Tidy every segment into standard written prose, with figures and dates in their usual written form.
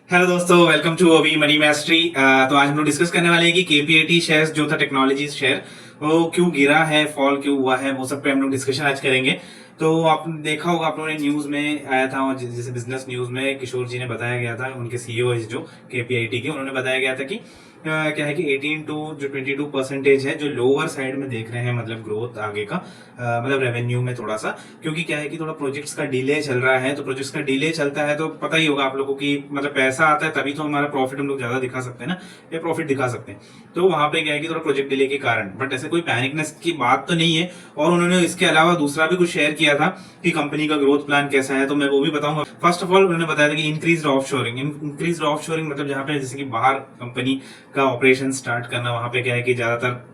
Hello दोस्तों, welcome to अभी money मैस्ट्री। तो आज हम लोग डिस्कस करने वाले हैं कि केपीआईटी शेयर्स जो था टेक्नोलॉजीज शेयर वो क्यों गिरा है, फॉल क्यों हुआ है, वो सब पे हम लोग डिस्कशन आज करेंगे। तो आपने देखा होगा, आप लोगों ने न्यूज में आया था, और जैसे बिजनेस न्यूज में किशोर जी ने बताया गया था, उनके सीईओ जो केपीआईटी के, उन्होंने बताया गया था कि क्या है कि 18 टू जो 22% है जो लोअर साइड में देख रहे हैं, मतलब ग्रोथ आगे का, मतलब रेवेन्यू में थोड़ा सा। क्योंकि क्या है कि थोड़ा प्रोजेक्ट्स का डिले चल रहा है, तो प्रोजेक्ट्स का डिले चलता है तो पता ही होगा आप लोगों की, मतलब पैसा आता है तभी तो हमारा प्रॉफिट हम लोग ज्यादा दिखा सकते हैं ना, या प्रॉफिट दिखा सकते हैं। तो वहां पे क्या है कि थोड़ा प्रोजेक्ट डिले के कारण, बट ऐसे कोई पैनिकनेस की बात तो नहीं है। और उन्होंने इसके अलावा दूसरा भी कुछ शेयर किया था कि कंपनी का ग्रोथ प्लान कैसा है, तो मैं वो भी बताऊंगा। फर्स्ट ऑफ ऑल उन्होंने बताया था कि इंक्रीज ऑफ शोरिंग मतलब जहाँ पे जैसे कि बाहर कंपनी का ऑपरेशन स्टार्ट करना, वहां पे क्या है कि ज्यादातर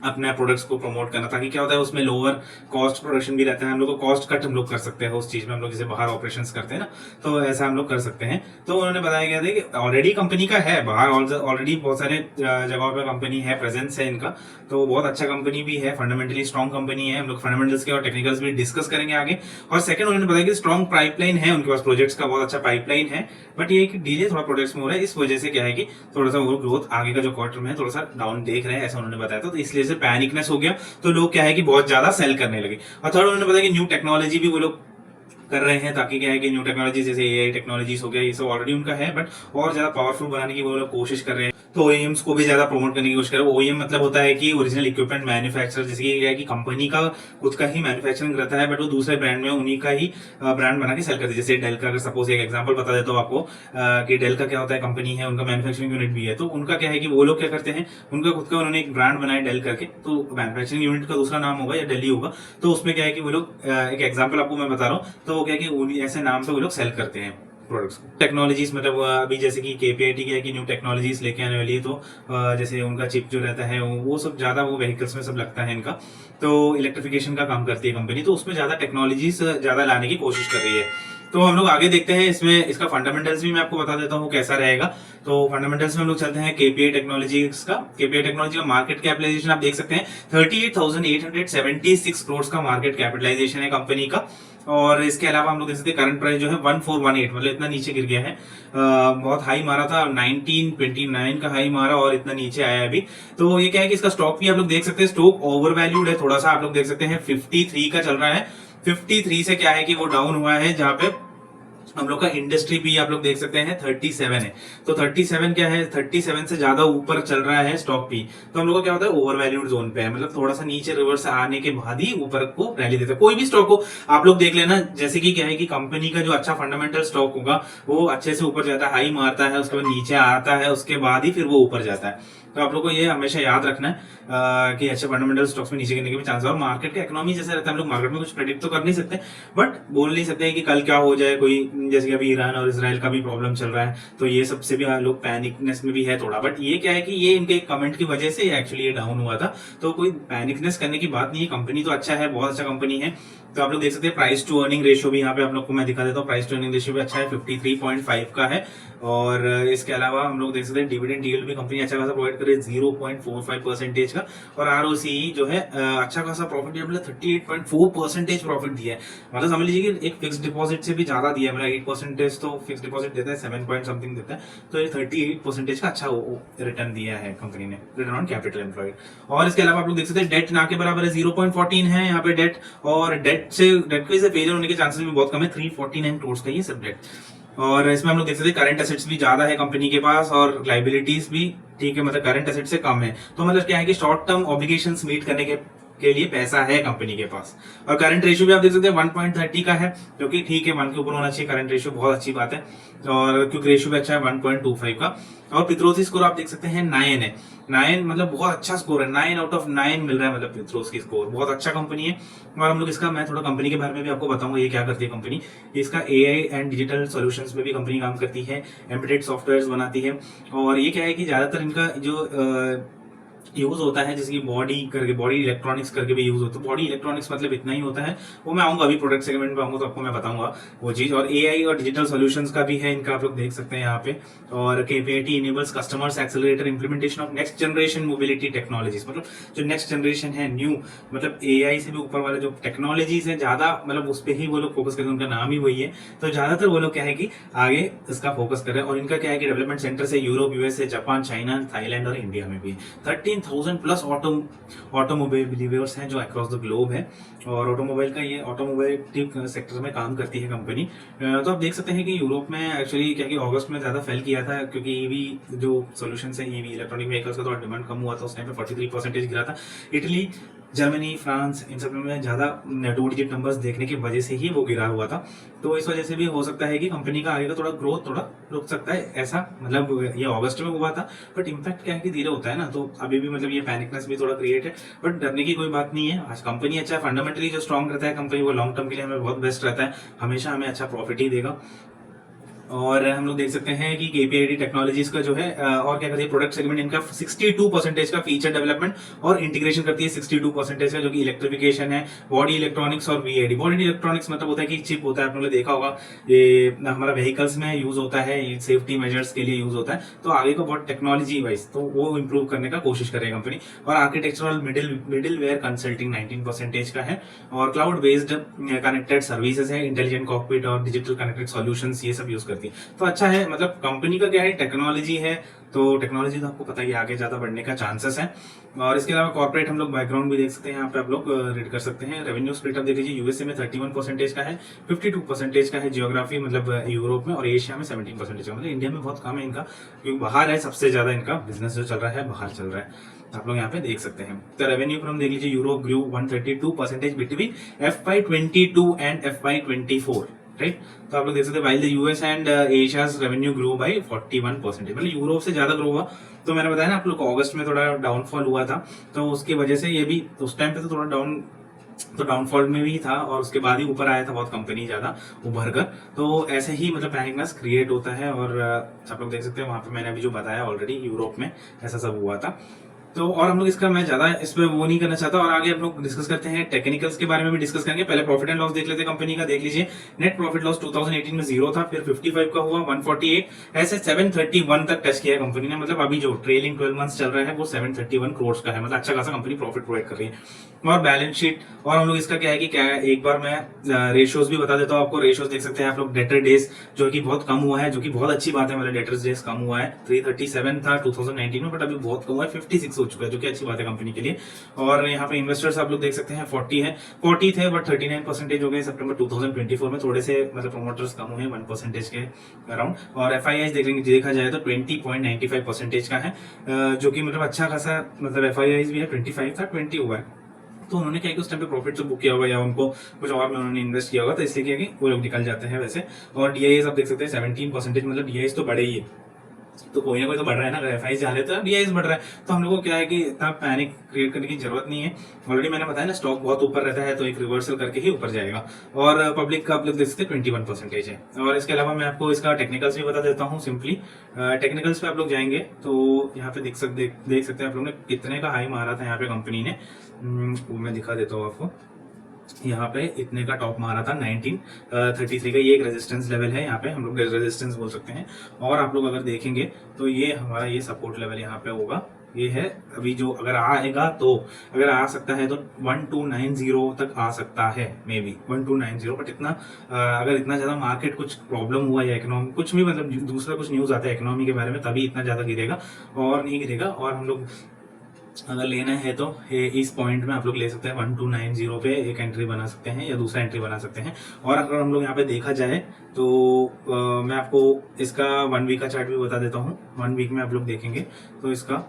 अपने प्रोडक्ट्स को प्रमोट करना, ताकि क्या होता है उसमें लोअर कॉस्ट प्रोडक्शन भी रहता है, हम लोग को कॉस्ट कट हम लोग कर सकते हैं उस चीज में, हम लोग जैसे बाहर ऑपरेशंस करते हैं ना, तो ऐसा हम लोग कर सकते हैं। तो उन्होंने बताया गया था कि ऑलरेडी कंपनी का है बाहर, ऑलरेडी बहुत सारे जगहों पे कंपनी है, प्रेजेंस है इनका। तो बहुत अच्छा कंपनी भी है, फंडामेंटली स्ट्रॉन्ग कंपनी है। हम लोग फंडामेंटल्स के और टेक्निकल्स भी डिस्कस करेंगे आगे। और सेकंड उन्होंने बताया कि स्ट्रॉन्ग पाइपलाइन है उनके पास, प्रोजेक्ट्स का बहुत अच्छा पाइपलाइन है। बट ये कि डिले थोड़ा प्रोजेक्ट्स में हो रहा है, इस वजह से क्या है कि थोड़ा सा वो ग्रोथ आगे का जो क्वार्टर में है थोड़ा सा डाउन देख रहे हैं, ऐसा उन्होंने बताया था। तो इसलिए से पैनिकनेस हो गया, तो लोग क्या है कि बहुत ज्यादा सेल करने लगे। और थर्ड उन्होंने बताया कि न्यू टेक्नोलॉजी भी वो लोग कर रहे हैं, ताकि क्या है कि न्यू टेक्नोलॉजी जैसे एआई टेक्नोलॉजीज हो गया, ये सब ऑलरेडी उनका है, बट और ज्यादा पावरफुल बनाने की वो लोग कोशिश कर रहे हैं। तो ओईएम्स को भी ज्यादा प्रमोट करने की कोशिश कर रहे हैं। ओईएम मतलब होता है कि ओरिजिनल इक्विपमेंट मैन्युफैक्चरर, जैसे कि क्या है कि कंपनी का खुद का ही मैन्युफैक्चरिंग रहता है, बट वो दूसरे ब्रांड में उन्हीं का ही ब्रांड बना के सेल करते हैं। जैसे डेल का, अगर सपोज एक एग्जांपल बता देता हूँ आपको, कि डेल का क्या होता है, कंपनी है, उनका मैन्युफैक्चरिंग यूनिट भी है। तो उनका क्या है कि वो लोग क्या करते हैं, उनका खुद का उन्होंने एक ब्रांड बनाया डेल करके, तो मैन्युफैक्चरिंग यूनिट का दूसरा नाम होगा या डेली होगा। तो उसमें क्या है कि वो लोग, एक एग्जाम्पल आपको मैं बता रहा हूँ, तो वो क्या है कि ऐसे नाम पे वो लोग सेल करते हैं प्रोडक्ट्स को। टेक्नोलॉजीज मतलब अभी जैसे कि केपीआईटी की है कि न्यू टेक्नोलॉजीज लेके आने वाली है, तो जैसे उनका चिप जो रहता है वो सब ज्यादा वो व्हीकल्स में सब लगता है इनका। तो इलेक्ट्रिफिकेशन का काम करती है कंपनी, तो उसमें ज्यादा टेक्नोलॉजीज ज्यादा लाने की कोशिश कर रही है। तो हम लोग आगे देखते हैं इसमें, इसका फंडामेंटल्स भी मैं आपको बता देता हूँ कैसा रहेगा। तो फंडामेंटल्स में हम लोग चलते हैं केपीआई टेक्नोलॉजीज का। केपीआई टेक्नोलॉजी का मार्केट कैपिटलाइजेशन आप देख सकते हैं, 38,876 करोड़ का मार्केट कैपिटलाइजेशन है कंपनी का। और इसके अलावा हम लोग देख सकते हैं करंट प्राइस जो है 1418, मतलब इतना नीचे गिर गया है। बहुत हाई मारा था, 1929 का हाई मारा और इतना नीचे आया अभी। तो ये क्या है कि इसका स्टॉक भी आप लोग देख सकते हैं, स्टॉक ओवर वैल्यूड है थोड़ा सा, आप लोग देख सकते हैं 53 का चल रहा है। 53 से क्या है कि वो डाउन हुआ है, जहां पे हम लोग का इंडस्ट्री भी आप लोग देख सकते हैं 37 है। तो 37 क्या है, 37 से ज्यादा ऊपर चल रहा है स्टॉक भी। तो हम लोग का क्या होता है, ओवर वैल्यूड जोन पे है, मतलब थोड़ा सा नीचे रिवर्स आने के बाद ही ऊपर को रैली देता है। कोई भी स्टॉक हो आप लोग देख लेना, जैसे कि क्या है कि कंपनी का जो अच्छा फंडामेंटल स्टॉक होगा वो अच्छे से ऊपर जाता है, हाई मारता है, उसके बाद नीचे आता है, उसके बाद ही फिर वो ऊपर जाता है। तो आप लोग को ये हमेशा याद रखना है कि अच्छे फंडामेंटल स्टॉक्स में नीचे गिरने के भी चांस है। और मार्केट का इकोनॉमी जैसा रहता है, हम लोग मार्केट में कुछ प्रेडिक्ट तो कर नहीं सकते, बट बोल नहीं सकते कि कल क्या हो जाए कोई, जैसे कि अभी ईरान और इसराइल का भी प्रॉब्लम चल रहा है, तो ये सबसे भी लोग पैनिकनेस में भी है थोड़ा। बट ये क्या है कि ये इनके कमेंट की वजह से एक्चुअली ये डाउन हुआ था, तो कोई पैनिकनेस करने की बात नहीं है। कंपनी तो अच्छा है, बहुत अच्छा कंपनी है। तो आप लोग देख सकते हैं प्राइस टू अर्निंग रेशियो भी यहाँ पे आप लोग को मैं दिखा देता हूँ, प्राइस टू अर्निंग रेशियो भी अच्छा है, 53.5 का है। और इसके अलावा हम लोग देख सकते हैं डिविडेंड यील्ड भी कंपनी अच्छा खासा प्रोवाइड करे, 0.45% का। और आरओसी जो है अच्छा खासा प्रॉफिट दिया, मतलब 38.4% प्रॉफिट दिया है। मतलब समझ लीजिए कि एक फिक्स डिपॉजिट से भी ज्यादा दिया है, मतलब 8% तो फिक्स डिपॉजिट देता है, 7 पॉइंट समथिंग देता है, तो ये 38% का अच्छा रिटर्न दिया है कंपनी ने, रिटर्न ऑन कैपिटल एम्प्लॉयड। और इसके अलावा आप लोग देख सकते हैं डेट ना के बराबर है, 0.14 है यहाँ पे डेट। और डेट के फेलियर होने के चांसेस भी बहुत कम है, 349 करोड़ का ये सब डेट। और इसमें हम लोग देख सकते हैं करंट एसेट्स भी ज्यादा है कंपनी के पास, और लाइबिलिटीज भी ठीक है, मतलब करंट एसेट से कम है। तो मतलब क्या है कि शॉर्ट टर्म ऑब्लिगेशंस मीट करने के लिए पैसा है कंपनी के पास। और करंट रेशियो भी आप देख सकते हैं 1.30 का है, जो कि ठीक है, 1 के ऊपर होना चाहिए करंट रेशियो, बहुत अच्छी बात है। और क्विक रेशियो भी अच्छा है 1.25 का। और पित्रोसी स्कोर आप देख सकते हैं 9 है, 9 मतलब बहुत अच्छा स्कोर है, 9 आउट ऑफ 9 मिल रहा है, मतलब पित्रोसी स्कोर बहुत अच्छा कंपनी है। और हम लोग इसका, मैं थोड़ा कंपनी के बारे में भी आपको बताऊंगा ये क्या करती है कंपनी। इसका एआई एंड डिजिटल सॉल्यूशंस में भी कंपनी काम करती है, एम्बेडेड सॉफ्टवेयर्स बनाती है। और ये क्या है कि ज्यादातर इनका जो यूज होता है, जिसकी बॉडी करके, बॉडी इलेक्ट्रॉनिक्स करके भी यूज होता है। बॉडी इलेक्ट्रॉनिक्स मतलब इतना ही होता है, वो मैं आऊंगा अभी प्रोडक्ट सेगमेंट में आऊंगा तो आपको मैं बताऊंगा वो चीज। और एआई और डिजिटल सॉल्यूशंस का भी है इनका, आप लोग देख सकते हैं यहाँ पे। और KPIT enables customers accelerator implementation of next generation mobility technologies, मतलब जो नेक्स्ट जनरेशन है, न्यू, मतलब एआई से भी ऊपर वाले जो टेक्नोलॉजीज है ज्यादा, मतलब उस पर ही वो लोग फोकस करते हैं, उनका नाम ही वही है। तो ज्यादातर वो लोग क्या है कि आगे इसका फोकस कर रहे हैं। और इनका क्या है कि डेवलपमेंट सेंटर से Europe, USA, Japan, China, Thailand और इंडिया में भी 13,000 प्लस ऑटोमोबाइल बिलीवर्स हैं जो अक्रॉस द ग्लोब है। और ऑटोमोबाइल का ये ऑटोमोबाइल सेक्टर में काम करती है कंपनी। तो आप देख सकते हैं कि यूरोप में एक्चुअली क्या कि अगस्त में ज्यादा फेल किया था, क्योंकि ईवी जो सोल्यूशन है, ईवी इलेक्ट्रॉनिक व्हीकल्स का थोड़ा डिमांड कम हुआ था, उस टाइम पे 43% गिरा था। इटली, जर्मनी, फ्रांस, इन सब में ज्यादा 2 डिजिट नंबर्स देखने की वजह से ही वो गिरा हुआ था। तो इस वजह से भी हो सकता है कि कंपनी का आगे का थोड़ा ग्रोथ थोड़ा रुक सकता है, ऐसा मतलब ये अगस्त में हुआ था। बट इम्पैक्ट क्या है कि धीरे होता है ना, तो अभी भी मतलब ये पैनिकनेस भी थोड़ा क्रिएट है। बट डरने की कोई बात नहीं है, आज कंपनी अच्छा है, फंडामेंटली जो स्ट्रॉन्ग रहता है कंपनी, वो लॉन्ग टर्म के लिए हमें बहुत बेस्ट रहता है, हमेशा हमें अच्छा प्रॉफिट ही देगा। और हम लोग देख सकते हैं कि केपीआईटी टेक्नोलॉजीज का जो है और क्या करती है, प्रोडक्ट सेगमेंट इनका 62% का फीचर डेवलपमेंट और इंटीग्रेशन करती है, 62% का, जो कि इलेक्ट्रिफिकेशन है, बॉडी इलेक्ट्रॉनिक्स और वीएडी। बॉडी इलेक्ट्रॉनिक्स मतलब होता है कि चिप होता है, आप लोगों ने देखा होगा, ये हमारा व्हीकल्स में यूज होता है, ये सेफ्टी मेजर्स के लिए यूज होता है। तो आगे को बहुत टेक्नोलॉजी वाइज तो वो इंप्रूव करने का कोशिश करेगा कंपनी। और आर्किटेक्चरल मिडिल वेयर कंसल्टिंग 19% का है। और क्लाउड बेस्ड कनेक्टेड सर्विसेज है, इंटेलिजेंट कॉकपिट और डिजिटल कनेक्टेड सॉल्यूशंस, ये सब यूज करती है। तो अच्छा है, मतलब कंपनी का क्या है, टेक्नोलॉजी है, तो टेक्नोलॉजी तो आपको पता ही आगे ज्यादा बढ़ने का चांसेस है। और इसके अलावा कॉर्पोरेट हम लोग बैकग्राउंड भी देख सकते हैं, यहाँ पे आप लोग रीड कर सकते हैं। रेवेन्यू स्प्लिट आप देख लीजिए, यूएसए में 31% का है, 52% का है जियोग्राफी, मतलब यूरोप में, और एशिया में 17% का, मतलब इंडिया में बहुत कम है इनका, क्योंकि बाहर है सबसे ज्यादा इनका बिजनेस जो चल रहा है, बाहर चल रहा है, आप लोग यहाँ पे देख सकते हैं। तो रेवेन्यू पर हम देख लीजिए, Europe grew 132% between FY22 and FY24, right. तो आप लोग देख सकते हैं, while the US and Asia's revenue grew by 41%, मतलब यूरोप से ज्यादा ग्रो हुआ। तो मैंने बताया ना आप लोग को, अगस्त में थोड़ा डाउनफॉल हुआ था, तो उसकी वजह से ये भी उस टाइम पे तो थोड़ा डाउनफॉल में भी था, और उसके बाद ही ऊपर आया था बहुत कंपनी ज्यादा उभर कर। तो ऐसे ही मतलब पैनिकनेस क्रिएट होता है। और आप लोग देख सकते हैं वहां पे मैंने अभी जो बताया ऑलरेडी, यूरोप में ऐसा सब हुआ था। तो और हम लोग इसका, मैं ज्यादा इस पे वो नहीं करना चाहता, और आगे हम लोग डिस्कस करते हैं, टेक्निकल्स के बारे में भी डिस्कस करेंगे। पहले प्रॉफिट एंड लॉस देख लेते हैं कंपनी का, देख लीजिए। नेट प्रॉफिट लॉस 2018 में 0 था, फिर 55 का हुआ, 148, ऐसे 731 तक टच किया है कंपनी ने। मतलब अभी जो ट्रेलिंग 12 मंथ्स चल रहा है वो 731 करोड़ का है, मतलब अच्छा खासा कंपनी प्रॉफिट प्रोवाइड कर रही है। और बैलेंस शीट, और हम लोग इसका क्या है कि क्या है, एक बार मैं रेशियोज भी बता देता हूँ आपको। रेशियोज देख सकते हैं आप लोग, डेटर डेज जो कि बहुत कम हुआ है, जो कि बहुत अच्छी बात है, मतलब डेटर्स डेज कम हुआ है। 337 था 2019 में, बट अभी बहुत कम हुआ है, 56 हो चुका है, जो कि अच्छी बात है कंपनी के लिए। और यहाँ पे इन्वेस्टर्स आप लोग देख सकते हैं 40 थे, बट 39% हो गए सितंबर 2024 में। थोड़े से मतलब प्रोमोटर्स कम हुए 1% के अराउंड। और FIIs देखा जाए तो 20.95% का है, जो कि मतलब अच्छा खासा, मतलब FIIs भी है, 25 था, 20 हुआ है। तो उन्होंने क्या कि उस टाइम पे प्रॉफिट तो बुक किया होगा, या उनको कुछ और में उन्होंने इन्वेस्ट किया होगा, तो इसलिए क्या कि वो लोग निकल जाते हैं वैसे। और DIS आप देख सकते हैं 17%, मतलब DIS तो बढ़े ही है, तो कोई ना कोई तो बढ़ रहा है ना, अगर FIIs जा रहे तो DIS बढ़ रहा है। तो हम लोगों को क्या है कि इतना पैनिक क्रिएट करने की जरूरत नहीं है। ऑलरेडी मैंने बताया ना, स्टॉक बहुत ऊपर रहता है, तो एक रिवर्सल करके ही ऊपर जाएगा। और पब्लिक का आप लोग देख सकते हैं 21% है। और इसके अलावा मैं आपको इसका टेक्निकल्स भी बता देता हूँ सिंपली। टेक्निकल्स पे आप लोग जाएंगे तो यहाँ पे देख सकते हैं आप लोग ने कितने का हाई मारा था यहाँ पे कंपनी ने। वो मैं दिखा देता हूँ आपको। यहाँ पे इतने का टॉप मारा था 1933 का, ये एक रेजिस्टेंस लेवल है, यहाँ पे हम लोग रेजिस्टेंस बोल सकते हैं। और आप लोग अगर देखेंगे तो ये हमारा ये सपोर्ट लेवल यहाँ पे होगा, ये है अभी जो, अगर आएगा तो, अगर आ सकता है तो 1290 तक आ सकता है, मे बी 1290। बट इतना अगर इतना ज्यादा मार्केट कुछ प्रॉब्लम हुआ या इकोनॉमी कुछ भी, मतलब दूसरा कुछ न्यूज आता है इकोनॉमी के बारे में, तभी इतना ज्यादा गिरेगा, और नहीं गिरेगा। और हम लोग अगर लेना है तो इस पॉइंट में आप लोग ले सकते हैं 1290 पे एक एंट्री बना सकते हैं, या दूसरा एंट्री बना सकते हैं। और अगर हम लोग यहाँ पे देखा जाए तो मैं आपको इसका 1 वीक का चार्ट भी बता देता हूँ। 1 वीक में आप लोग देखेंगे तो इसका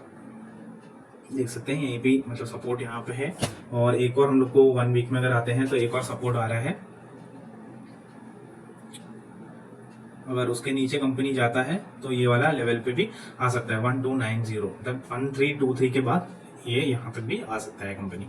देख सकते हैं, यहीं भी मतलब सपोर्ट यहाँ पे है। और एक और हम लोग को 1 वीक में अगर आते हैं तो एक और सपोर्ट आ रहा है, अगर उसके नीचे कंपनी जाता है तो ये वाला लेवल पे भी आ सकता है 1290, मतलब 1323 के बाद ये यहाँ पे भी आ सकता है कंपनी।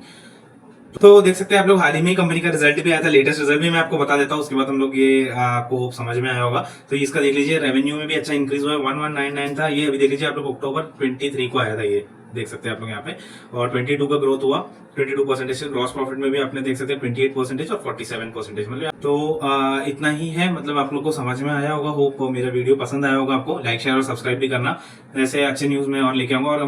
तो देख सकते हैं आप लोग, हाल ही में कंपनी का रिजल्ट भी आया था, लेटेस्ट रिजल्ट भी मैं आपको बता देता हूँ, उसके बाद हम लोग ये आपको समझ में आया होगा। तो इसका देख लीजिए, रेवेन्यू में भी अच्छा इंक्रीज हुआ है, 1199 था ये, अभी देख लीजिए आप लोग अक्टूबर 23 को आया था ये, देख सकते हैं आप लोग यहाँ पे, और 22 का ग्रोथ हुआ 22%। ग्रॉस प्रॉफिट में भी आपने देख सकते हैं 28% और 47%, मतलब तो इतना ही है, मतलब आप लोग को समझ में आया होगा। होप मेरा वीडियो पसंद आया होगा आपको। लाइक शेयर और सब्सक्राइब भी करना, ऐसे अच्छे न्यूज में और लेके आऊंगा। और